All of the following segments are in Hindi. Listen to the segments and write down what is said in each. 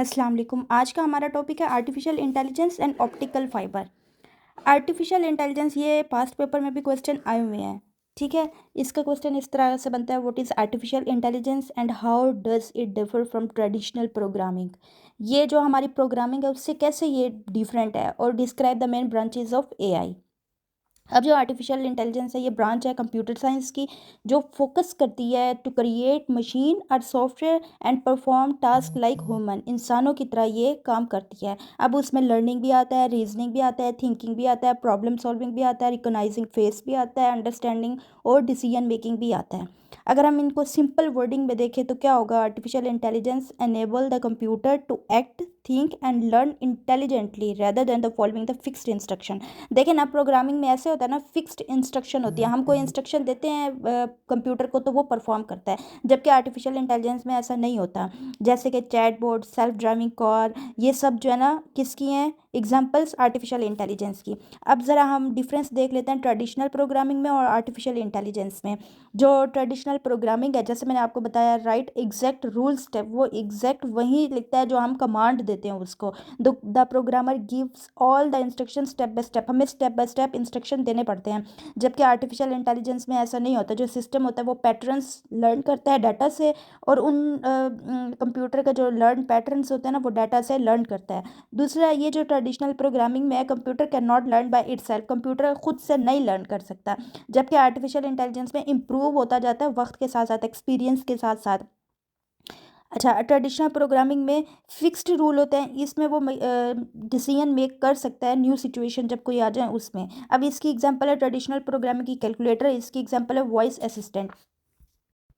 अस्सलाम वालेकुम। आज का हमारा टॉपिक है artificial intelligence and optical fibre. Artificial intelligence, ये पास्ट पेपर में भी क्वेश्चन आए हुए हैं। ठीक है, इसका क्वेश्चन इस तरह से बनता है, what is artificial intelligence and how does it differ from traditional programming. ये जो हमारी प्रोग्रामिंग है उससे कैसे ये डिफरेंट है, और describe the main branches of AI. अब जो आर्टिफिशियल इंटेलिजेंस है ये ब्रांच है कंप्यूटर साइंस की, जो फोकस करती है टू क्रिएट मशीन और software and perform task like human. इंसानों की तरह ये काम करती है। अब उसमें लर्निंग भी आता है, रीजनिंग भी आता है, थिंकिंग भी आता है, प्रॉब्लम सॉल्विंग भी आता है, रिकोगनाइजिंग फेस भी आता है, अंडरस्टैंडिंग और डिसीजन मेकिंग भी आता है। अगर हम इनको सिंपल वर्डिंग में देखें तो क्या होगा, artificial intelligence enable the computer to act, think and learn intelligently rather than the following the fixed instruction. देखें ना, प्रोग्रामिंग में ऐसे होता है ना, फिक्स्ड इंस्ट्रक्शन होती है। हम कोई इंस्ट्रक्शन देते हैं कंप्यूटर को तो वो परफॉर्म करता है, जबकि आर्टिफिशियल इंटेलिजेंस में ऐसा नहीं होता। जैसे कि चैटबॉट, सेल्फ ड्राइविंग कार, ये सब जो है ना किसकी हैं, एग्जांपल्स आर्टिफिशियल इंटेलिजेंस की। अब ज़रा हम डिफरेंस देख लेते हैं ट्रेडिशनल प्रोग्रामिंग में और आर्टिफिशियल इंटेलिजेंस में। जो ट्रेडिशनल प्रोग्रामिंग है, जैसे मैंने आपको बताया, राइट एग्जैक्ट रूल स्टेप, वो एग्जैक्ट वही लिखता है जो हम कमांड देते हैं उसको। The programmer gives all the instruction step by step, हमें स्टेप बाय स्टेप इंस्ट्रक्शन देने पड़ते हैं। जबकि आर्टिफिशियल इंटेलिजेंस में ऐसा नहीं होता। जो सिस्टम होता है वो पैटर्न्स लर्न करता है डाटा से, और उन कंप्यूटर का जो लर्न पैटर्न्स होते हैं ना वो डाटा से लर्न करता है। दूसरा, ये जो ट्रेडिशनल प्रोग्रामिंग में है, computer can not learn by itself, computer खुद से नहीं लर्न कर सकता। जबकि आर्टिफिशियल इंटेलिजेंस में इम्प्रूव होता जाता है वक्त के साथ साथ, एक्सपीरियंस के साथ साथ। अच्छा, ट्रेडिशनल प्रोग्रामिंग में फिक्स्ड रूल होते हैं, इसमें वो डिसीजन मेक कर सकता है न्यू सिचुएशन जब कोई आ जाए उसमें। अब इसकी एग्जांपल है ट्रेडिशनल प्रोग्रामिंग की कैलकुलेटर, इसकी एग्जांपल है वॉइस असिस्टेंट।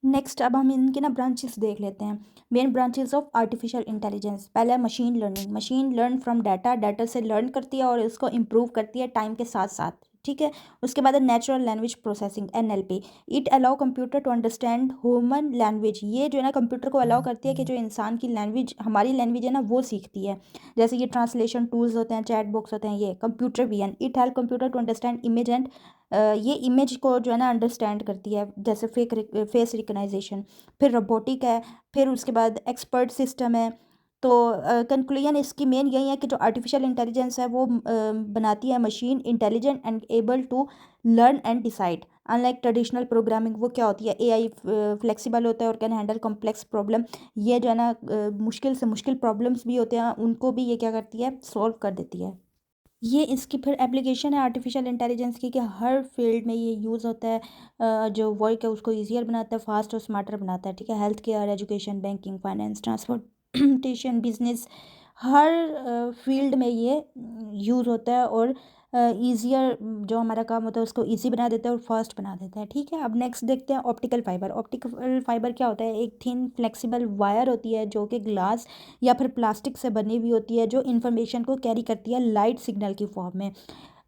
नेक्स्ट, अब हम इनके ना ब्रांचेस देख लेते हैं, main branches of artificial intelligence. पहला है machine learning. Machine learn from data, data से लर्न करती है और इसको इम्प्रूव करती है टाइम के साथ साथ। ठीक है, उसके बाद है natural language processing, NLP. It allow computer to understand human language, ये जो है ना कंप्यूटर को अलाउ करती है कि जो इंसान की लैंग्वेज, हमारी लैंग्वेज है ना, वो सीखती है। जैसे ये ट्रांसलेशन टूल्स होते हैं, चैट बॉक्स होते हैं, ये computer vision. It help computer to understand image and, ये इमेज को जो है ना अंडरस्टैंड करती है, जैसे फेस रिकग्नाइजेशन। फिर रोबोटिक है, फिर उसके बाद एक्सपर्ट सिस्टम है। तो कंक्लूजन इसकी मेन यही है कि जो आर्टिफिशियल इंटेलिजेंस है वो बनाती है machine intelligent and able to learn and decide. Unlike traditional programming, वो क्या होती है, एआई फ्लेक्सिबल होता है और कैन हैंडल कॉम्प्लेक्स प्रॉब्लम। ये जो है ना मुश्किल से मुश्किल प्रॉब्लम्स भी होते हैं उनको भी ये क्या करती है, सॉल्व कर देती है। ये इसकी फिर एप्लीकेशन है आर्टिफिशियल इंटेलिजेंस की, कि हर फील्ड में ये यूज़ होता है। जो वर्क है उसको ईजियर बनाता है, फास्ट और स्मार्टर बनाता है। ठीक है, health care, education, banking, finance, transportation, business, हर फील्ड में ये यूज़ होता है, और ईजियर जो हमारा काम होता है उसको ईजी बना देता है और फास्ट बना देता है। ठीक है, अब नेक्स्ट देखते हैं ऑप्टिकल फाइबर। ऑप्टिकल फाइबर क्या होता है, एक थिन फ्लेक्सिबल वायर होती है जो कि ग्लास या फिर प्लास्टिक से बनी हुई होती है, जो इन्फॉर्मेशन को कैरी करती है लाइट सिग्नल की फॉर्म में।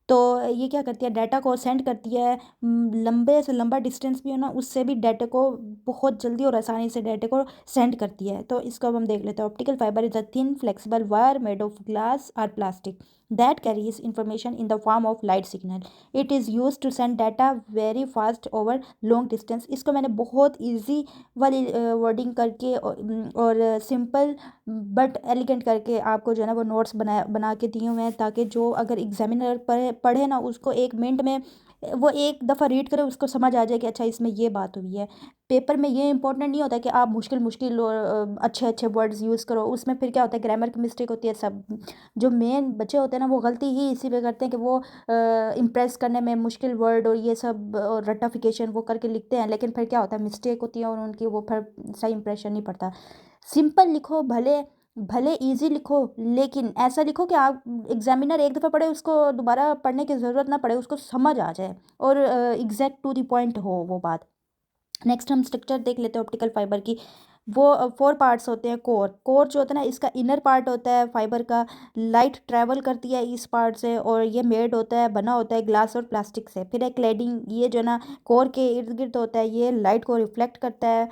तो ये क्या करती है, डाटा को सेंड करती है। लंबे से लंबा डिस्टेंस भी हो ना, उससे भी डाटा को बहुत जल्दी और आसानी से डाटा को सेंड करती है। तो इसको अब हम देख लेते हैं। Optical fibre is a thin flexible wire made of glass और plastic that carries information in the form of light signal. It is use to send data very fast over long distance. इसको मैंने बहुत ईजी वाली वर्डिंग करके और सिंपल बट एलिगेंट करके आपको जो है ना वो नोट्स बना के दिए हुए हैं, ताकि जो अगर एग्जामिनर पढ़े ना उसको 1 मिनट में, वो एक दफ़ा रीड करे उसको समझ आ जाए कि अच्छा इसमें ये बात हुई है। पेपर में ये इंपॉर्टेंट नहीं होता कि आप मुश्किल मुश्किल और अच्छे अच्छे वर्ड्स यूज़ करो, उसमें फिर क्या होता है, ग्रामर की मिस्टेक होती है सब। जो मेन बच्चे होते हैं ना वो गलती ही इसी पे करते हैं कि वो इम्प्रेस करने में मुश्किल वर्ड और ये सब और रट्टाफिकेशन वो करके लिखते हैं, लेकिन फिर क्या होता है, मिस्टेक होती है और उनकी वो फिर सही इंप्रेशन नहीं पड़ता। सिंपल लिखो, भले भले इजी लिखो, लेकिन ऐसा लिखो कि आप एग्जामिनर एक दफ़ा पढ़े उसको दोबारा पढ़ने की ज़रूरत ना पड़े, उसको समझ आ जाए और एग्जैक्ट टू द पॉइंट हो वो बात। नेक्स्ट हम स्ट्रक्चर देख लेते हैं ऑप्टिकल फाइबर की। वो 4 पार्ट्स होते हैं। कोर, कोर जो होता है ना, इसका इनर पार्ट होता है फाइबर का। लाइट ट्रैवल करती है इस पार्ट से, और ये मेड होता है, बना होता है ग्लास और प्लास्टिक से। फिर एक क्लैडिंग, ये जो है ना कोर के इर्द गिर्द होता है, ये लाइट को रिफ्लेक्ट करता है,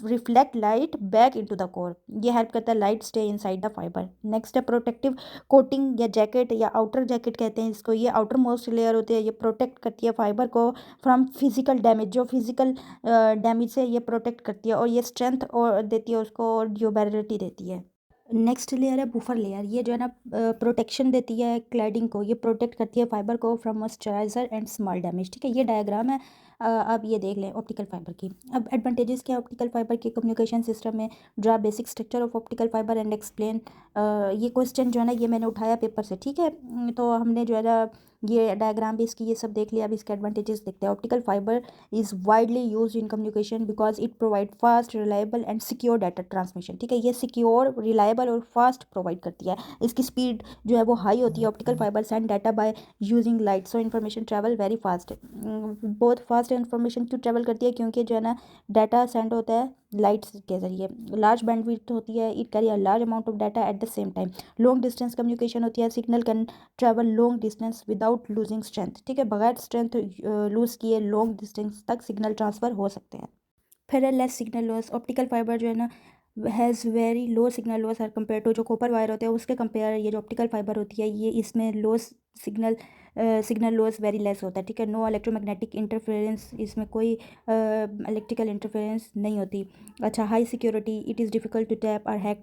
reflect light back into the core. ये हेल्प करता है light stay inside the fibre. Next है प्रोटेक्टिव कोटिंग या जैकेट या आउटर जैकेट कहते हैं इसको। ये आउटर मोस्ट लेयर होती है, ये प्रोटेक्ट करती है फाइबर को फ्रॉम फिजिकल डैमेज। जो फिजिकल डैमेज से ये प्रोटेक्ट करती है और ये स्ट्रेंथ और देती है उसको और ड्यूरेबिलिटी देती है। नेक्स्ट लेयर है बूफर लेयर। ये जो है ना प्रोटेक्शन देती है क्लैडिंग को, ये प्रोटेक्ट करती है फाइबर को from moisturiser and small damage. ठीक है, ये डायग्राम है। अब ये देख लें ऑप्टिकल फाइबर की। अब एडवांटेजेस क्या है ऑप्टिकल फाइबर के कम्युनिकेशन सिस्टम में। Draw basic structure of optical fibre and explain. ये क्वेश्चन जो है ना ये मैंने उठाया पेपर से। ठीक है, तो हमने जो है ना ये डायग्राम भी इसकी ये सब देख लिया। अब इसके एडवांटेजेस देखते हैं। Optical fibre is widely use in communication because it provide fast, reliable and secure data transmission. ठीक है, ये सिक्योर, रिलायबल और फास्ट प्रोवाइड करती है। इसकी स्पीड जो है वो हाई होती है। Optical fibre send data by using light, so information travel very fast. बहुत फास्ट इन्फॉर्मेशन क्यों ट्रैवल करती है, क्योंकि जो है ना डाटा सेंड होता है लाइट्स के ज़रिए। लार्ज बैंडविड्थ होती है, it carry a large amount of data at the same time. Long distance communication होती है, signal can travel long distance without losing strength. ठीक है, बगैर स्ट्रेंथ लूज़ किए लॉन्ग डिस्टेंस तक सिग्नल ट्रांसफ़र हो सकते हैं। फिर है less signal loss. Optical fiber जो है ना has very low signal loss हर कम्पेयर टू जो कॉपर वायर होते हैं उसके कंपेयर ये जो ऑप्टिकल फाइबर होती है ये इसमें signal signal loss very less होता है। ठीक है, नो इलेक्ट्रोमैग्नेटिक इंटरफेरेंस, इसमें कोई इलेक्ट्रिकल इंटरफेरेंस नहीं होती। अच्छा, high security, it is difficult to tap और हैक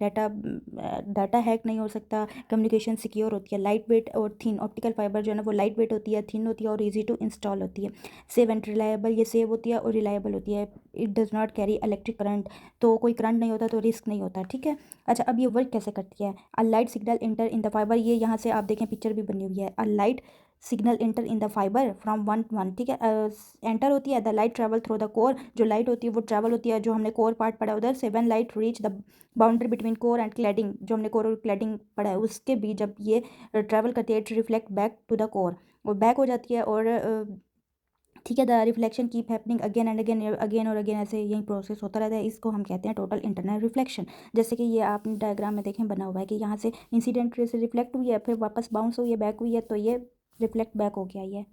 डाटा हैक नहीं हो सकता। कम्युनिकेशन सिक्योर होती है। लाइट वेट और थिन, ऑप्टिकल फाइबर जो है ना वो लाइट वेट होती है, थिन होती है और ईजी टू इंस्टॉल होती है। सेव एंड रिलायबल, ये सेव होती है और रिलायबल होती है। It does not carry electric current, तो कोई करंट नहीं होता तो रिस्क नहीं होता। ठीक है, अच्छा अब ये वर्क कैसे करती है। A light signal enter in the fibre, ये यहाँ से आप देखें पिक्चर भी बनी हुई है। A light signal enter in the fibre from one to one. ठीक है, एंटर होती है the light travel through the core, जो लाइट होती है वो ट्रैवल होती है जो हमने कोर पार्ट पढ़ा उधर से। When light reach the boundary between core and cladding, जो हमने कोर और क्लैडिंग पढ़ा है उसके बीच जब ये ट्रैवल करती है, it reflect back to the core, और बैक हो जाती है। और ठीक है, the reflection keep happening again and again और अगेन, ऐसे यही प्रोसेस होता रहता है। इसको हम कहते हैं टोटल इंटरनल रिफ्लेक्शन। जैसे कि ये आपने डायग्राम में देखें बना हुआ है कि यहाँ से इंसिडेंट रे से रिफ्लेक्ट हुई है, फिर वापस बाउंस हुई है, बैक हुई है, तो ये रिफ्लेक्ट बैक हो गया ये।